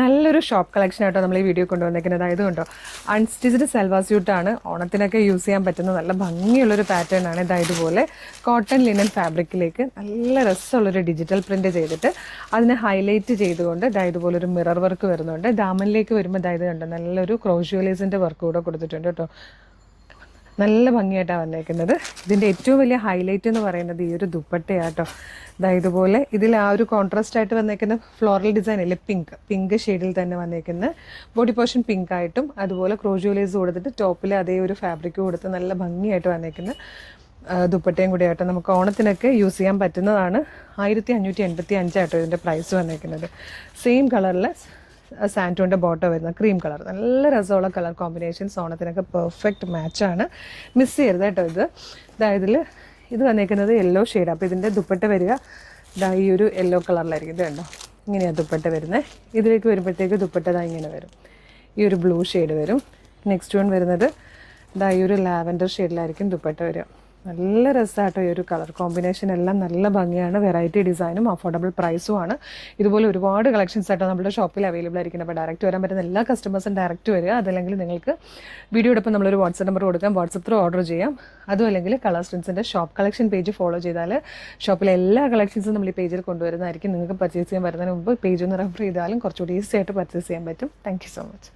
നല്ലൊരു shop collection ആയിട്ടോ നമ്മൾ ഈ വീഡിയോ കൊണ്ടുവന്നേക്കുന്നത്. അതായത് കൊണ്ടോ അൺസ്റ്റിച്ച്ഡ് സൽവാർ സ്യൂട്ടാണ്. ഓണത്തിനൊക്കെ യൂസ് ചെയ്യാൻ പറ്റുന്ന നല്ല ഭംഗിയുള്ളൊരു പാറ്റേൺ ആണ്. ഇതായതുപോലെ കോട്ടൺ ലിനൻ ഫാബ്രിക്കിലേക്ക് നല്ല രസമുള്ളൊരു ഡിജിറ്റൽ പ്രിൻറ്റ് ചെയ്തിട്ട് അതിനെ ഹൈലൈറ്റ് ചെയ്തുകൊണ്ട് ഇതായതുപോലെ ഒരു മിറർ വർക്ക് വരുന്നുണ്ട്. ദാമനിലേക്ക് വരുമ്പോൾ ഇതായത് കണ്ടോ നല്ലൊരു ക്രോഷ്യോലേസിൻ്റെ വർക്ക് കൂടെ കൊടുത്തിട്ടുണ്ട് കേട്ടോ. നല്ല ഭംഗിയായിട്ടാണ് വന്നേക്കുന്നത്. ഇതിൻ്റെ ഏറ്റവും വലിയ ഹൈലൈറ്റ് എന്ന് പറയുന്നത് ഈ ഒരു ദുപ്പട്ടയാട്ടോ. ഇതുപോലെ ഇതിൽ ആ ഒരു കോൺട്രാസ്റ്റ് ആയിട്ട് വന്നേക്കുന്ന ഫ്ലോറൽ ഡിസൈൻ അല്ലേ, പിങ്ക് ഷെയ്ഡിൽ തന്നെ വന്നേക്കുന്ന ബോഡി പോർഷൻ പിങ്ക് ആയിട്ടും അതുപോലെ ക്രോഷ്യോലേസ് കൊടുത്തിട്ട് ടോപ്പിൽ അതേ ഒരു ഫാബ്രിക് കൊടുത്ത് നല്ല ഭംഗിയായിട്ട് വന്നേക്കുന്ന ദുപ്പട്ടയും കൂടി ആട്ടോ. നമുക്ക് ഓണത്തിനൊക്കെ യൂസ് ചെയ്യാൻ പറ്റുന്നതാണ്. 1585 ആട്ടോ ഇതിൻ്റെ പ്രൈസ് വന്നേക്കുന്നത്. സെയിം കളറിൽ സാൻറ്റോൻ്റെ ബോട്ടോ വരുന്ന ക്രീം കളർ, നല്ല രസമുള്ള കളർ കോമ്പിനേഷൻസ് ഓണത്തിനൊക്കെ പെർഫെക്റ്റ് മാച്ചാണ്. മിസ് ചെയ്യരുത് കേട്ടോ. ഇത് വന്നേക്കുന്നത് യെല്ലോ ഷെയ്ഡ്. അപ്പോൾ ഇതിൻ്റെ ദുപ്പട്ട വരിക ഈ ഒരു യെല്ലോ കളറിലായിരിക്കും. ഇത് കണ്ടോ, ഇങ്ങനെയാണ് ദുപ്പട്ട വരുന്നത്. ഇതിലേക്ക് വരുമ്പോഴത്തേക്ക് ദുപ്പട്ട ഇങ്ങനെ വരും, ഈ ഒരു ബ്ലൂ ഷെയ്ഡ് വരും. നെക്സ്റ്റ് വൺ വരുന്നത് ഈ ഒരു ലാവൻഡർ ഷെയ്ഡിലായിരിക്കും ദുപ്പട്ട വരിക. നല്ല രസമായിട്ടോ ഈ ഒരു കളർ കോമ്പിനേഷൻ എല്ലാം നല്ല ഭംഗിയാണ്. വെറൈറ്റി ഡിസൈനും അഫോർഡബിൾ പ്രൈസുമാണ്. ഇതുപോലെ ഒരുപാട് കളക്ഷൻസ് ആയിട്ടോ നമ്മുടെ ഷോപ്പിൽ അവൈലബിൾ ആയിരിക്കുന്നത്. അപ്പോൾ ഡയറക്റ്റ് വരാൻ പറ്റുന്ന എല്ലാ കസ്റ്റമേഴ്സും ഡയറക്റ്റ് വരിക. അതല്ലെങ്കിൽ നിങ്ങൾക്ക് വീഡിയോടൊപ്പം നമ്മളൊരു വാട്സപ്പ് നമ്പർ കൊടുക്കാം, വാട്സപ്പ് ത്രൂ ഓർഡർ ചെയ്യാം. അതും അല്ലെങ്കിൽ കളർ സ്ട്രിൻസിൻ്റെ ഷോപ്പ് കളക്ഷൻ പേജ് ഫോളോ ചെയ്താൽ ഷോപ്പിലെ എല്ലാ കളക്ഷൻസും നമ്മൾ ഈ പേജിൽ കൊണ്ടുവരുന്നതായിരിക്കും. നിങ്ങൾക്ക് പർച്ചേസ് ചെയ്യാൻ വരുന്നതിന് മുമ്പ് പേജ് ഒന്ന് റെഫർ ചെയ്താലും കുറച്ചുകൂടി ഈസി ആയിട്ട് പർച്ചേസ് ചെയ്യാൻ പറ്റും. Thank you so much.